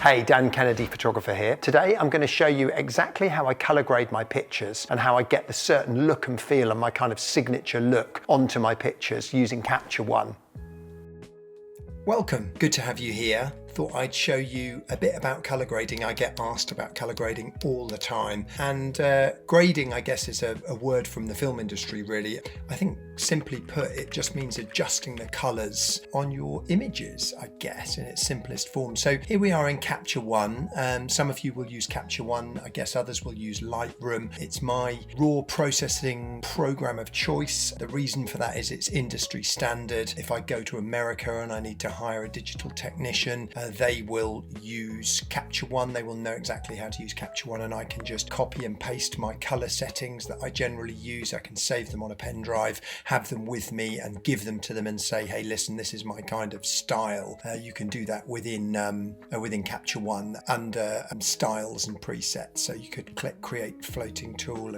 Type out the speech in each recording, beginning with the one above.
Hey, Dan Kennedy, photographer here. Today I'm going to show you exactly how I color grade my pictures and how I get the certain look and feel and my kind of signature look onto my pictures using Capture One. Welcome, good to have you here. Thought I'd show you a bit about color grading. I get asked about color grading all the time, and grading, I guess, is a word from the film industry, really. I think simply put, it just means adjusting the colors on your images, I guess, in its simplest form. So here we are in Capture One. Some of you will use Capture One, I guess others will use Lightroom. It's my raw processing program of choice. The reason for that is it's industry standard. If I go to America and I need to hire a digital technician, they will use Capture One. They will know exactly how to use Capture One, and I can just copy and paste my color settings that I generally use. I can save them on a pen drive, have them with me and give them to them and say, hey, listen, this is my kind of style. You can do that within Capture One under styles and presets. So you could click create floating tool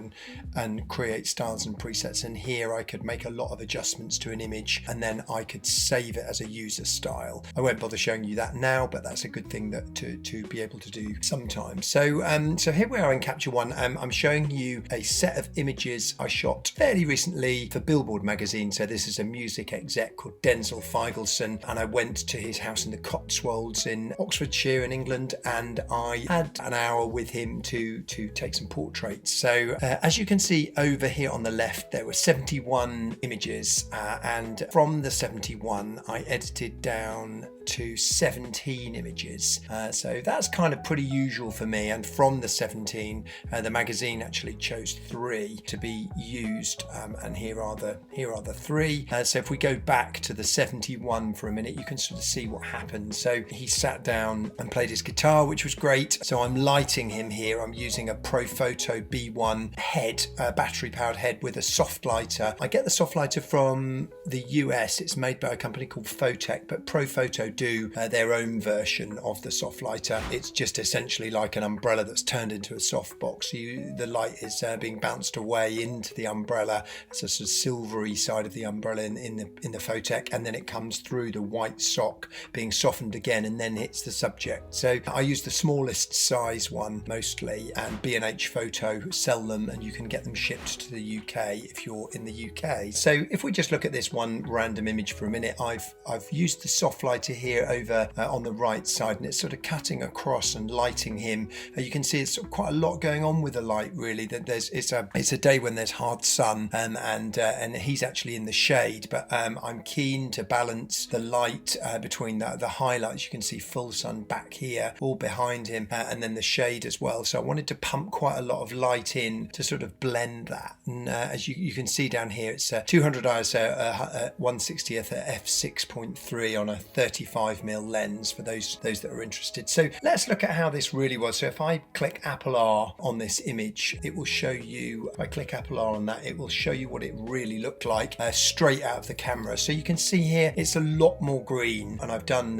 and create styles and presets, and here I could make a lot of adjustments to an image and then I could save it as a user style. I won't bother showing you that now, but that's a good thing that to be able to do sometimes. So here we are in Capture One. I'm showing you a set of images I shot fairly recently for Billboard magazine. So this is a music exec called Denzel Feigelson, and I went to his house in the Cotswolds in Oxfordshire in England, and I had an hour with him to take some portraits. So as you can see over here on the left, there were 71 images, and from the 71 I edited down to 17 images. So that's kind of pretty usual for me, and from the 17 the magazine actually chose 3 to be used, and here are the 3. So if we go back to the 71 for a minute, you can sort of see what happened. So he sat down and played his guitar, which was great. So I'm lighting him here. I'm using a Profoto B1 head, a battery powered head with a soft lighter. I get the soft lighter from the US. It's made by a company called Photech, but Profoto do their own version of the soft lighter. It's just essentially like an umbrella that's turned into a softbox. The light is being bounced away into the umbrella. It's a sort of silvery side of the umbrella in the Photech, and then it comes through the white sock being softened again and then hits the subject. So I use the smallest size one mostly, and B&H Photo sell them, and you can get them shipped to the UK if you're in the UK. So if we just look at this one random image for a minute, I've used the soft lighter here over on the right side, and it's sort of cutting across and lighting him. You can see it's sort of quite a lot going on with the light, really. That it's a day when there's hard sun, and he's actually in the shade, but I'm keen to balance the light between the highlights. You can see full sun back here, all behind him, and then the shade as well. So I wanted to pump quite a lot of light in to sort of blend that. And as you can see down here, it's 200 ISO, 1/60th at f6.3 on a 35mm lens for those that are interested. So let's look at how this really was. So if I click Apple R on this image, it will show you, if I click Apple R on that, it will show you what it really looked like straight out of the camera. So you can see here it's a lot more green, and I've done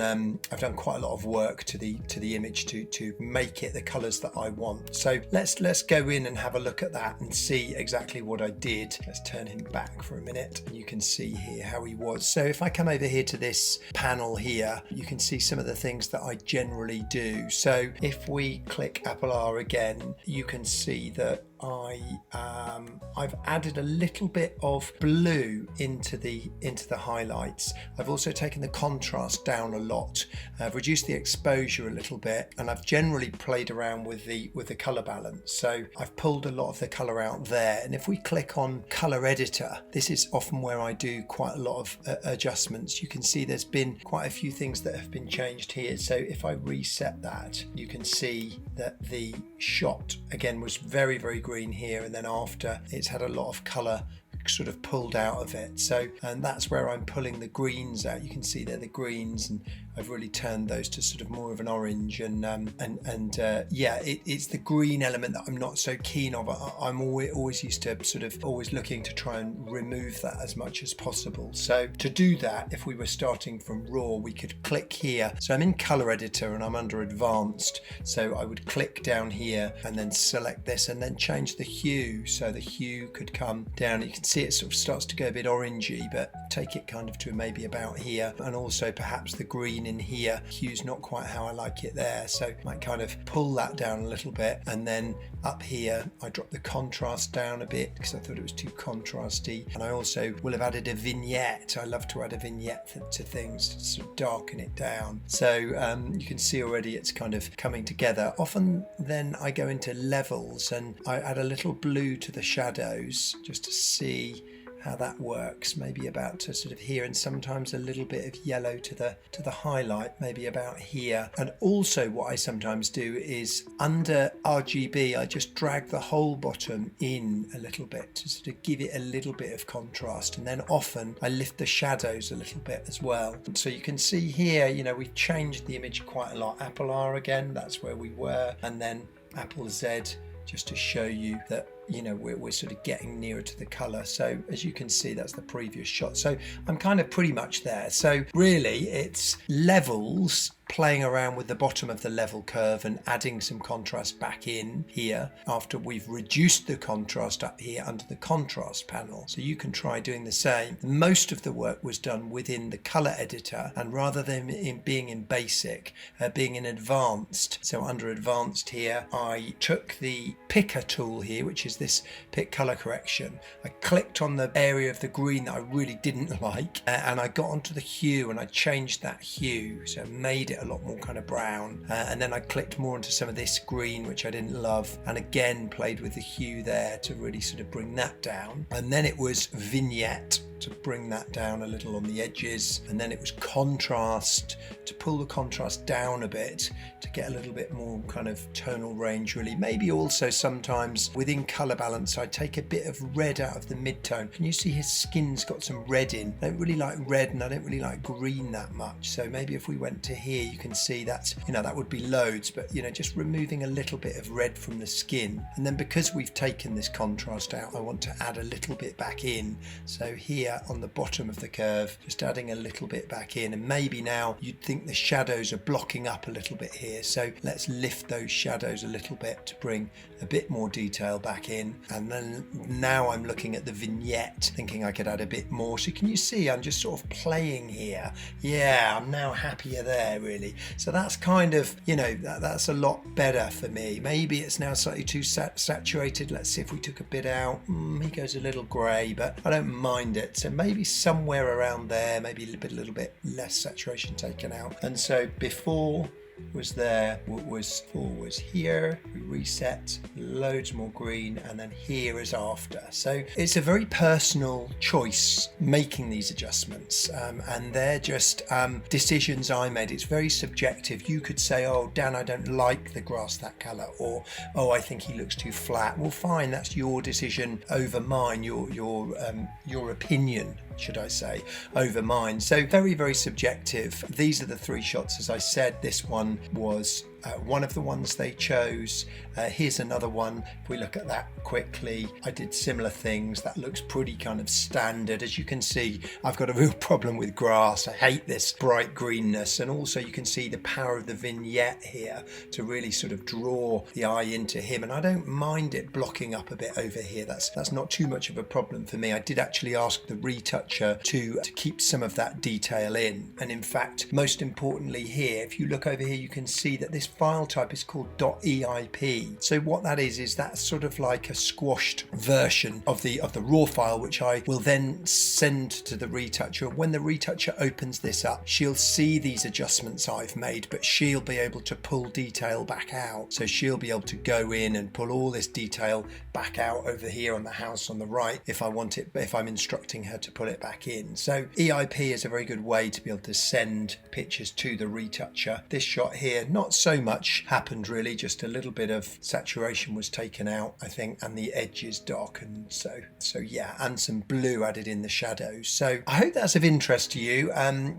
quite a lot of work to the image to make it the colors that I want. So let's go in and have a look at that and see exactly what I did. Let's turn him back for a minute, and you can see here how he was. So if I come over here to this panel here, you can see some of the things that I generally do. So if we click Apple R again, you can see that I've added a little bit of blue into the highlights. I've also taken the contrast down a lot. I've reduced the exposure a little bit, and I've generally played around with the color balance. So I've pulled a lot of the color out there. And if we click on color editor, this is often where I do quite a lot of adjustments. You can see there's been quite a few things that have been changed here. So if I reset that, you can see that the shot again was very, very green here, and then after it's had a lot of color sort of pulled out of it. So, and that's where I'm pulling the greens out. You can see they're the greens, and I've really turned those to sort of more of an orange, and it's the green element that I'm not so keen of. I'm always used to sort of always looking to try and remove that as much as possible. So to do that, if we were starting from raw, we could click here. So I'm in color editor and I'm under advanced. So I would click down here and then select this and then change the hue. So the hue could come down. You can see it sort of starts to go a bit orangey, but take it kind of to maybe about here, and also perhaps the green in here. Hue's not quite how I like it there, so I might kind of pull that down a little bit. And then up here I drop the contrast down a bit because I thought it was too contrasty. And I also will have added a vignette. I love to add a vignette to things to sort of darken it down. So you can see already it's kind of coming together. Often then I go into levels and I add a little blue to the shadows just to see how that works, maybe about to sort of here, and sometimes a little bit of yellow to the highlight, maybe about here. And also what I sometimes do is under RGB I just drag the whole bottom in a little bit to sort of give it a little bit of contrast, and then often I lift the shadows a little bit as well. So you can see here, you know, we've changed the image quite a lot. Apple R again, that's where we were, and then Apple Z, just to show you that, you know, we're sort of getting nearer to the color. So as you can see, that's the previous shot. So I'm kind of pretty much there. So really it's levels, playing around with the bottom of the level curve and adding some contrast back in here after we've reduced the contrast up here under the contrast panel. So you can try doing the same. Most of the work was done within the color editor, and rather than being in basic, being in advanced. So under advanced here, I took the picker tool here, which is this pick color correction. I clicked on the area of the green that I really didn't like, and I got onto the hue and I changed that hue. So made it a lot more kind of brown, and then I clicked more into some of this green which I didn't love, and again played with the hue there to really sort of bring that down. And then it was vignette to bring that down a little on the edges, and then it was contrast to pull the contrast down a bit to get a little bit more kind of tonal range really. Maybe also sometimes within color balance I take a bit of red out of the mid-tone. Can you see his skin's got some red in? I don't really like red and I don't really like green that much, so maybe if we went to here you can see that's, you know, that would be loads, but you know, just removing a little bit of red from the skin. And then because we've taken this contrast out, I want to add a little bit back in. So here on the bottom of the curve, just adding a little bit back in, and maybe now you'd think the shadows are blocking up a little bit here, so let's lift those shadows a little bit to bring a bit more detail back in. And then now I'm looking at the vignette thinking I could add a bit more. So can you see I'm just sort of playing here? Yeah, I'm now happier there really. So that's kind of, you know, that's a lot better for me. Maybe it's now slightly too saturated. Let's see if we took a bit out. He goes a little grey, but I don't mind it. So maybe somewhere around there, maybe a little bit less saturation taken out. And so before was there, was here, we reset, loads more green, and then here is after. So it's a very personal choice making these adjustments, and they're just decisions I made. It's very subjective. You could say, oh Dan, I don't like the grass that colour, or oh I think he looks too flat. Well fine, that's your decision over mine, your opinion, should I say, over mine. So very, very subjective. These are the three shots, as I said. This one was one of the ones they chose. Here's another one. If we look at that quickly, I did similar things. That looks pretty kind of standard. As you can see, I've got a real problem with grass. I hate this bright greenness, and also you can see the power of the vignette here to really sort of draw the eye into him, and I don't mind it blocking up a bit over here. That's not too much of a problem for me. I did actually ask the retoucher to keep some of that detail in, and in fact, most importantly here, if you look over here, you can see that this file type is called .eip. So what that is that's sort of like a squashed version of the raw file, which I will then send to the retoucher. When the retoucher opens this up, she'll see these adjustments I've made, but she'll be able to pull detail back out. So she'll be able to go in and pull all this detail back out over here on the house on the right if I want it, if I'm instructing her to pull it back in. So EIP is a very good way to be able to send pictures to the retoucher. This shot here, not so much happened really, just a little bit of saturation was taken out, I think, and the edges darkened. So yeah, and some blue added in the shadows. So I hope that's of interest to you.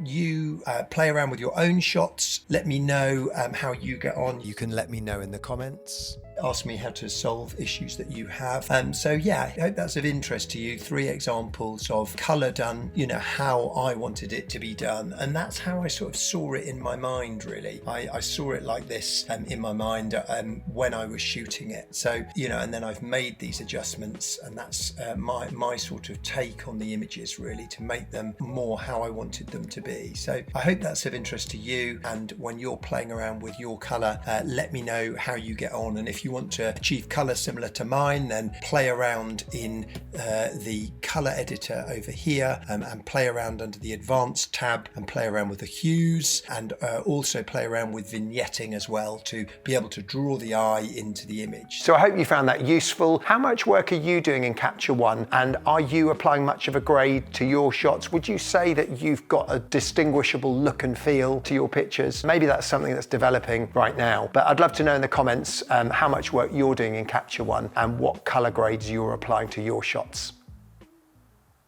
You play around with your own shots. Let me know how you get on. You can let me know in the comments. ask me how to solve issues that you have. So yeah, I hope that's of interest to you. 3 examples of colour done, how I wanted it to be done. And that's how I sort of saw it in my mind, really. I saw it like this in my mind when I was shooting it. So, and then I've made these adjustments, and that's my sort of take on the images, really, to make them more how I wanted them to be. So I hope that's of interest to you. And when you're playing around with your colour, let me know how you get on. And if you want to achieve colour similar to mine, then play around in the colour editor over here, and play around under the advanced tab, and play around with the hues, and also play around with vignetting as well, to be able to draw the eye into the image. So I hope you found that useful. How much work are you doing in Capture One, and are you applying much of a grade to your shots? Would you say that you've got a distinguishable look and feel to your pictures? Maybe that's something that's developing right now, but I'd love to know in the comments how much work you're doing in Capture One and what colour grades you're applying to your shots.